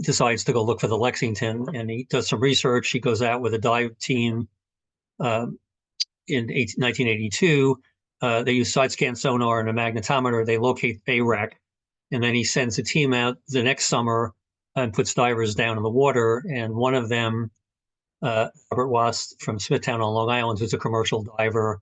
decides to go look for the Lexington, and he does some research. He goes out with a dive team in 1982. They use side-scan sonar and a magnetometer. They locate a wreck, and then he sends a team out the next summer and puts divers down in the water. And one of them, Robert Watts from Smithtown on Long Island, who's a commercial diver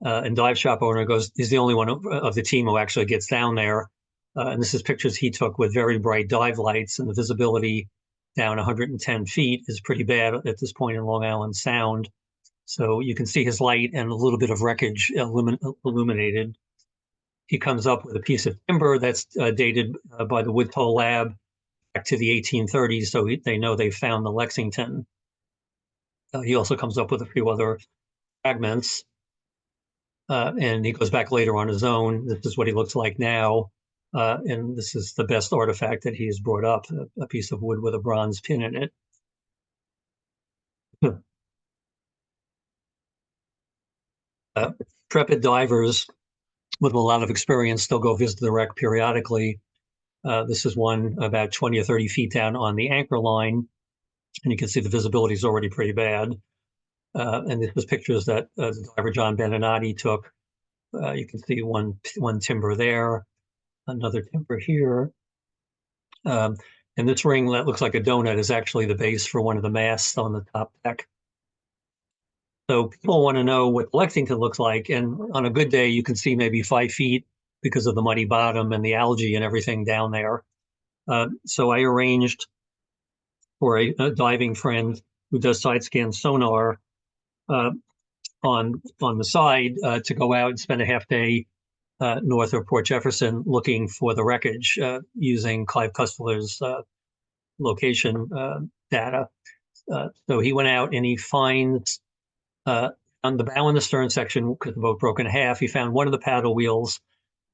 and dive shop owner, he's the only one of the team who actually gets down there. And this is pictures he took with very bright dive lights, and the visibility down 110 feet is pretty bad at this point in Long Island Sound. So you can see his light and a little bit of wreckage illuminated. He comes up with a piece of timber that's dated by the Woodhull Lab back to the 1830s, so they know they found the Lexington. He also comes up with a few other fragments, and he goes back later on his own. This is what he looks like now, and this is the best artifact that he's brought up, a piece of wood with a bronze pin in it. Intrepid divers with a lot of experience still go visit the wreck periodically. This is one about 20 or 30 feet down on the anchor line, and you can see the visibility is already pretty bad. And this was pictures that the diver John Beninati took. You can see one timber there, another timber here. And this ring that looks like a donut is actually the base for one of the masts on the top deck. So people want to know what Lexington looks like, and on a good day, you can see maybe 5 feet because of the muddy bottom and the algae and everything down there. So I arranged for a diving friend who does side-scan sonar on the side to go out and spend a half day north of Port Jefferson looking for the wreckage using Clive Cussler's location data. So he went out and he finds on the bow and the stern section, because the boat broke in half, he found one of the paddle wheels.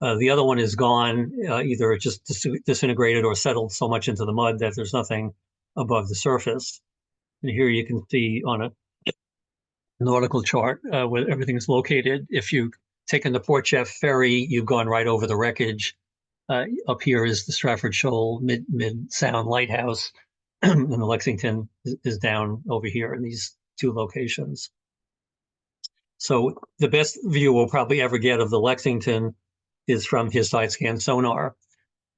The other one is gone, either it just disintegrated or settled so much into the mud that there's nothing above the surface. And here you can see on a nautical chart where everything is located. If you've taken the Port Jeff ferry, you've gone right over the wreckage. Up here is the Stratford Shoal Mid-Sound Lighthouse, and the Lexington is down over here in these two locations. So the best view we'll probably ever get of the Lexington is from his side scan sonar.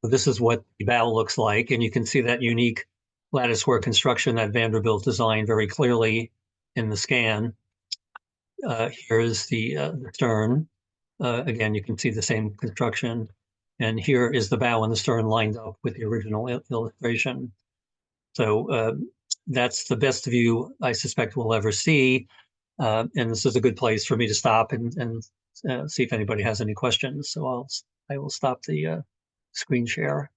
So this is what the bow looks like, and you can see that unique lattice work construction that Vanderbilt designed very clearly in the scan. Here is the stern. Again, you can see the same construction. And here is the bow and the stern lined up with the original illustration. So that's the best view I suspect we'll ever see. And this is a good place for me to stop and see if anybody has any questions. So I will stop the screen share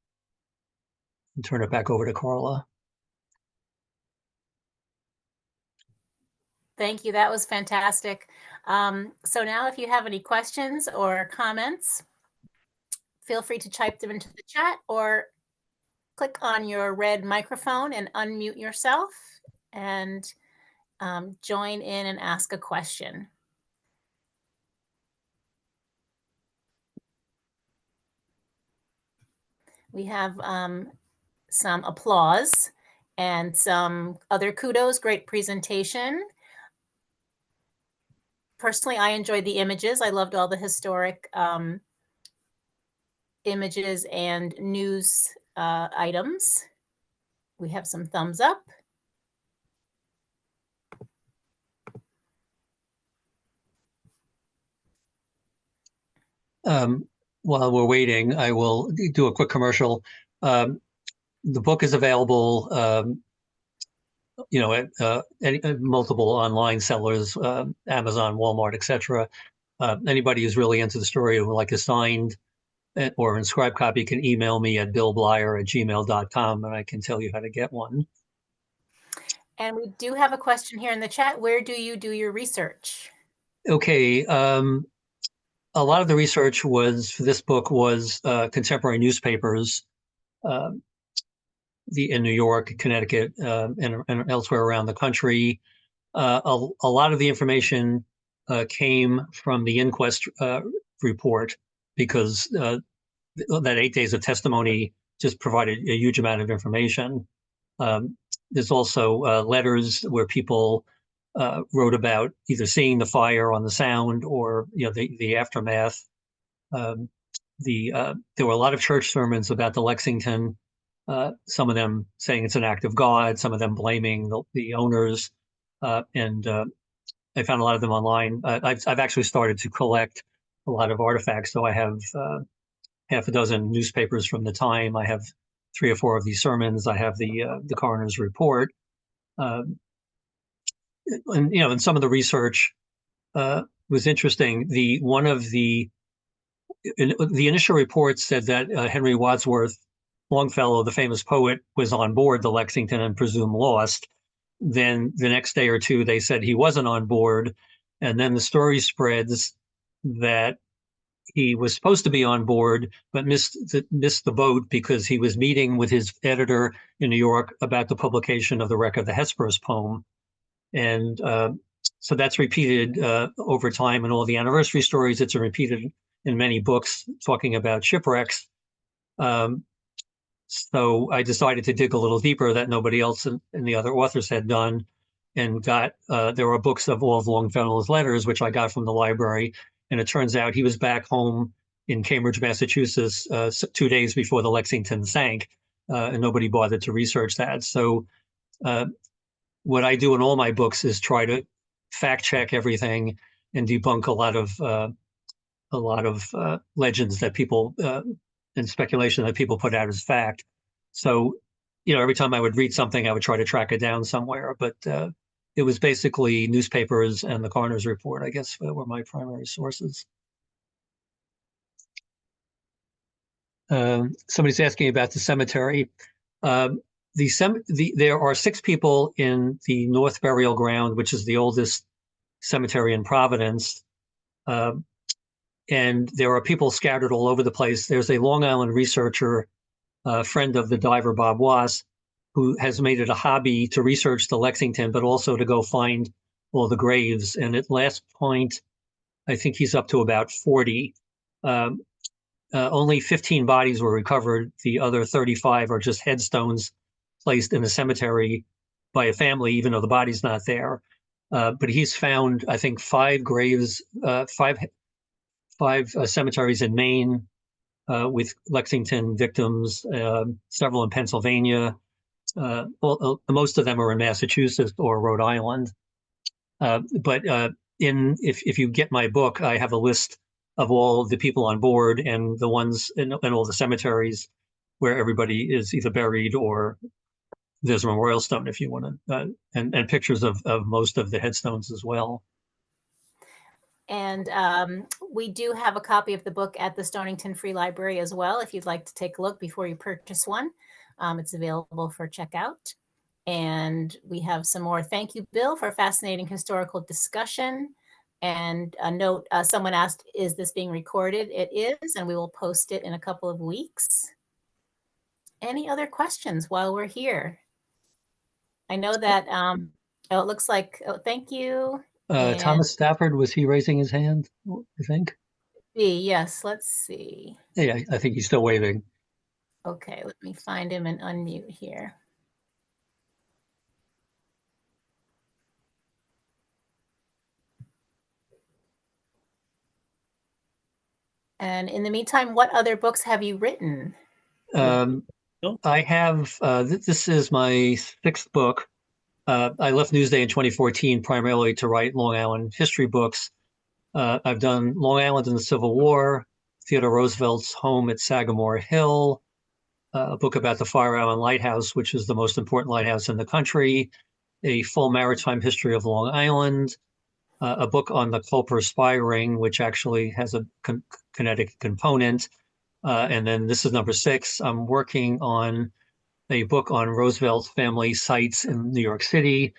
and turn it back over to Carla. Thank you. That was fantastic. So now if you have any questions or comments, feel free to type them into the chat or click on your red microphone and unmute yourself and join in and ask a question. We have some applause and some other kudos. Great presentation. Personally, I enjoyed the images. I loved all the historic images and news items. We have some thumbs up. While we're waiting, I will do a quick commercial. The book is available, at multiple online sellers, Amazon, Walmart, etc. Anybody who's really into the story and would like a signed or inscribed copy can email me at billbleyer@gmail.com, and I can tell you how to get one. And we do have a question here in the chat. Where do you do your research? Okay. A lot of the research for this book was contemporary newspapers in New York, Connecticut, and elsewhere around the country. A lot of the information came from the inquest report because that 8 days of testimony just provided a huge amount of information. There's also letters where people wrote about either seeing the fire on the Sound or the aftermath. There were a lot of church sermons about the Lexington. Some of them saying it's an act of God, some of them blaming the owners, and I found a lot of them online. I've actually started to collect a lot of artifacts, so I have half a dozen newspapers from the time. I have 3 or 4 of these sermons. I have the coroner's report. And some of the research was interesting. The initial report said that Henry Wadsworth Longfellow, the famous poet, was on board the Lexington and presumed lost. Then the next day or two, they said he wasn't on board, and then the story spreads that he was supposed to be on board, but missed the boat because he was meeting with his editor in New York about the publication of the wreck of the Hesperus poem. And so that's repeated over time in all the anniversary stories. It's repeated in many books talking about shipwrecks. So I decided to dig a little deeper that nobody else and the other authors had done, and there were books of all of Longfellow's letters, which I got from the library. And it turns out he was back home in Cambridge, Massachusetts, 2 days before the Lexington sank, and nobody bothered to research that. So what I do in all my books is try to fact check everything and debunk a lot of legends that people and speculation that people put out as fact. So, every time I would read something, I would try to track it down somewhere. But it was basically newspapers and the coroner's report, I guess, were my primary sources. Somebody's asking about the cemetery. Um, there are 6 people in the North Burial Ground, which is the oldest cemetery in Providence. Uh, and there are people scattered all over the place. There's a Long Island researcher, friend of the diver Bob Wass, who has made it a hobby to research the Lexington, but also to go find all the graves. And at last point, I think he's up to about 40. Um, Only 15 bodies were recovered. The other 35 are just headstones placed in the cemetery by a family, even though the body's not there. But he's found, I think, 5 graves, five cemeteries in Maine with Lexington victims, several in Pennsylvania. Most of them are in Massachusetts or Rhode Island. But if you get my book, I have a list of all the people on board and the ones in all the cemeteries where everybody is either buried or there's a memorial stone if you want to, and pictures of most of the headstones as well. And we do have a copy of the book at the Stonington Free Library as well, if you'd like to take a look before you purchase one. It's available for checkout. And we have some more. Thank you, Bill, for a fascinating historical discussion. And a note, someone asked, is this being recorded? It is, and we will post it in a couple of weeks. Any other questions while we're here? I know that, oh, it looks like, oh, thank you. Thomas Stafford, was he raising his hand, I think? Yes, let's see. Yeah, I think he's still waving. Okay, let me find him and unmute here. And in the meantime, what other books have you written? I have, this is my 6th book. I left Newsday in 2014 primarily to write Long Island history books. I've done Long Island in the Civil War, Theodore Roosevelt's home at Sagamore Hill, a book about the Fire Island Lighthouse, which is the most important lighthouse in the country, a full maritime history of Long Island, a book on the Culper Spy Ring, which actually has a Connecticut component. And then this is number 6. I'm working on a book on Roosevelt's family sites in New York City.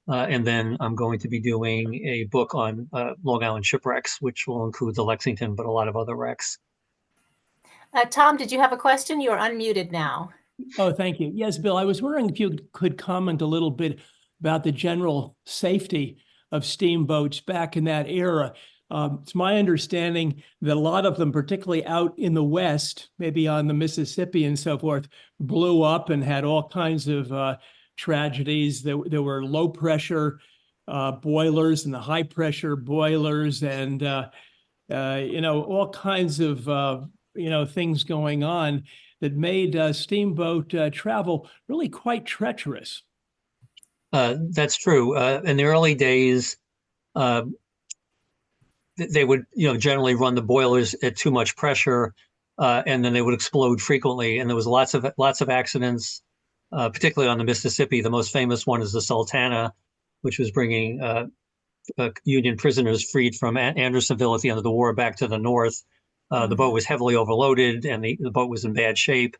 And then I'm going to be doing a book on Long Island shipwrecks, which will include the Lexington, but a lot of other wrecks. Tom, did you have a question? You are unmuted now. Oh, thank you. Yes, Bill, I was wondering if you could comment a little bit about the general safety of steamboats back in that era. It's my understanding that a lot of them, particularly out in the West, maybe on the Mississippi and so forth, blew up and had all kinds of tragedies. There were low pressure boilers and the high pressure boilers and, all kinds of, things going on that made steamboat travel really quite treacherous. That's true. In the early days, they would, generally run the boilers at too much pressure, and then they would explode frequently. And there was lots of accidents, particularly on the Mississippi. The most famous one is the Sultana, which was bringing Union prisoners freed from Andersonville at the end of the war back to the north. The boat was heavily overloaded, and the boat was in bad shape.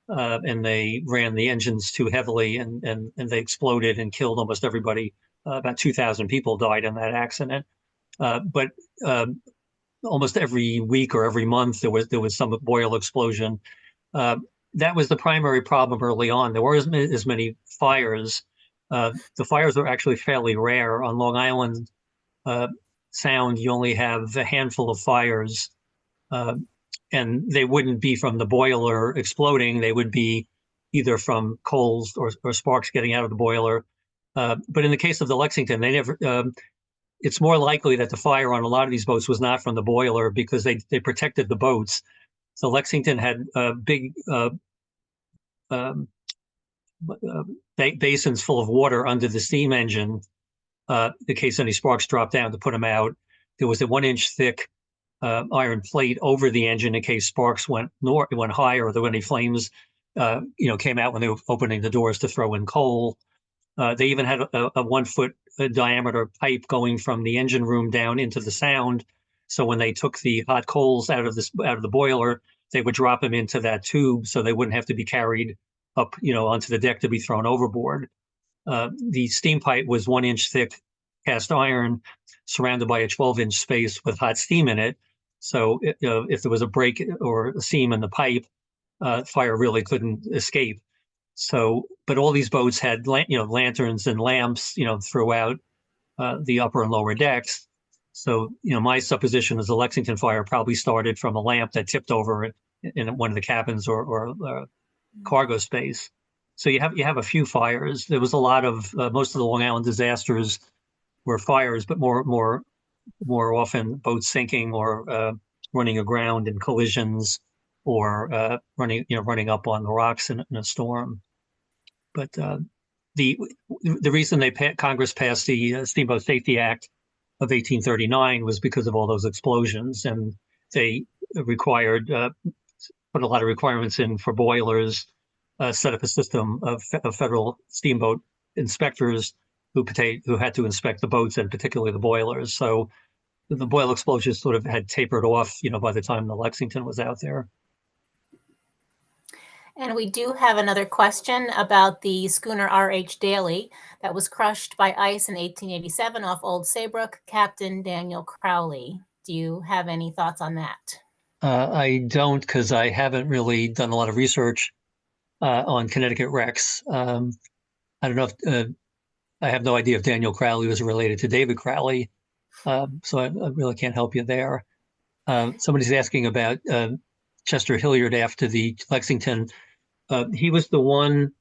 And they ran the engines too heavily, and they exploded and killed almost everybody. About 2,000 people died in that accident. But almost every week or every month there was some boiler explosion. That was the primary problem early on. There weren't as many fires. The fires were actually fairly rare on Long Island Sound. You only have a handful of fires. And they wouldn't be from the boiler exploding. They would be either from coals or sparks getting out of the boiler. But in the case of the Lexington, they never. It's more likely that the fire on a lot of these boats was not from the boiler because they protected the boats. So Lexington had big basins full of water under the steam engine in case any sparks dropped down to put them out. There was a 1-inch thick iron plate over the engine in case sparks went higher, or there were any flames, came out when they were opening the doors to throw in coal. They even had a 1-foot diameter pipe going from the engine room down into the Sound. So when they took the hot coals out of the boiler, they would drop them into that tube so they wouldn't have to be carried up, onto the deck to be thrown overboard. The steam pipe was 1-inch thick cast iron surrounded by a 12-inch space with hot steam in it. So if there was a break or a seam in the pipe, fire really couldn't escape. So, but all these boats had lanterns and lamps throughout the upper and lower decks. So, my supposition is the Lexington fire probably started from a lamp that tipped over in one of the cabins or cargo space. So you have a few fires. There was a lot of most of the Long Island disasters were fires, but more often boats sinking or running aground in collisions or running up on the rocks in a storm. But the reason Congress passed the Steamboat Safety Act of 1839 was because of all those explosions, and they required put a lot of requirements in for boilers, set up a system of federal steamboat inspectors who had to inspect the boats and particularly the boilers. So the boiler explosions sort of had tapered off, by the time the Lexington was out there. And we do have another question about the schooner R.H. Daly that was crushed by ice in 1887 off Old Saybrook, Captain Daniel Crowley. Do you have any thoughts on that? I don't, because I haven't really done a lot of research on Connecticut wrecks. I don't know if I have no idea if Daniel Crowley was related to David Crowley, so I really can't help you there. Somebody's asking about Chester Hilliard after the Lexington. He was the one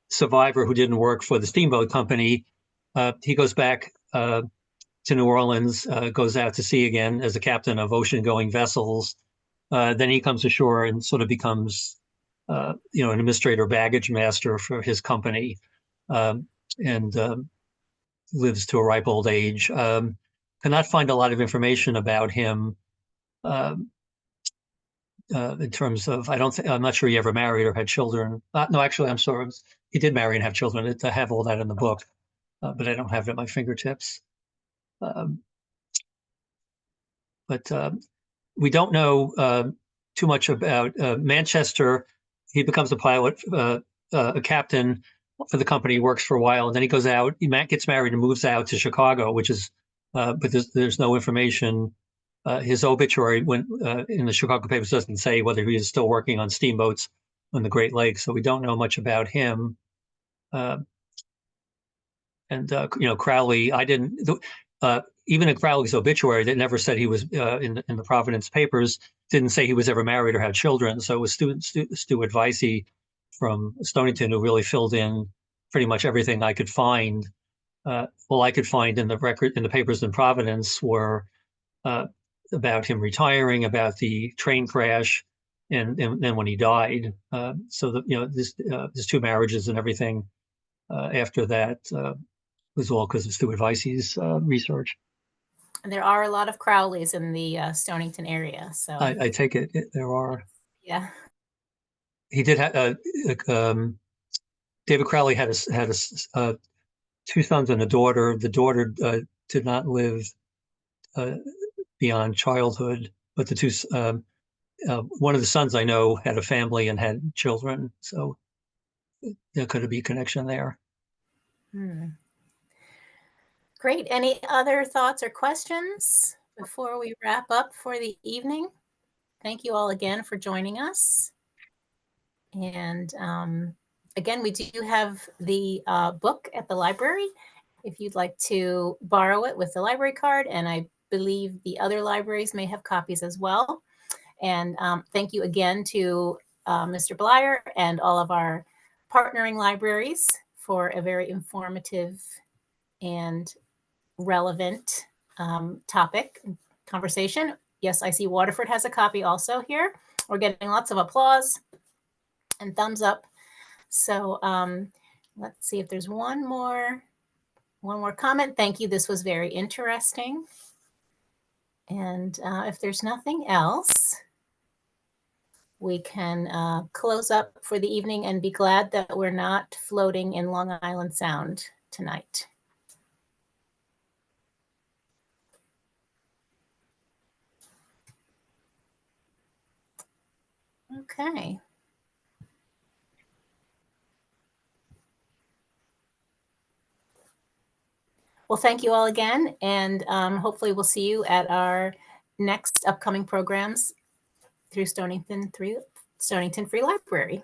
survivor who didn't work for the steamboat company. He goes back to New Orleans, goes out to sea again as a captain of ocean-going vessels. Then he comes ashore and sort of becomes, an administrator, baggage master for his company, and lives to a ripe old age. Cannot find a lot of information about him. In terms of, I'm not sure he ever married or had children. No, actually, I'm sorry. He did marry and have children. I have all that in the book, but I don't have it at my fingertips. But we don't know too much about Manchester. He becomes a pilot, a captain for the company, he works for a while, and then he goes out, he gets married and moves out to Chicago, which is, but there's no information. His obituary in the Chicago papers doesn't say whether he is still working on steamboats on the Great Lakes, so we don't know much about him. Crowley, even in Crowley's obituary, that never said he was in the Providence papers, didn't say he was ever married or had children. So it was Stuart Vicey from Stonington who really filled in pretty much everything I could find. All I could find in the papers in Providence were about him retiring, about the train crash, and then when he died. So his two marriages and everything after that was all because of Stuart Vicey's research. And there are a lot of Crowleys in the Stonington area, so I take it there are. Yeah. He did have David Crowley had two sons and a daughter. The daughter did not live beyond childhood, but the two one of the sons I know had a family and had children, so there could be a connection there. Great. Any other thoughts or questions before we wrap up for the evening? Thank you all again for joining us. And again, we do have the book at the library if you'd like to borrow it with the library card. And I believe the other libraries may have copies as well. And thank you again to Mr. Bleyer and all of our partnering libraries for a very informative and relevant topic conversation. Yes, I see Waterford has a copy also here. We're getting lots of applause and thumbs up. So let's see if there's one more comment. Thank you. This was very interesting. And if there's nothing else, we can close up for the evening and be glad that we're not floating in Long Island Sound tonight. Okay. Well, thank you all again, and hopefully we'll see you at our next upcoming programs through Stonington Free Library.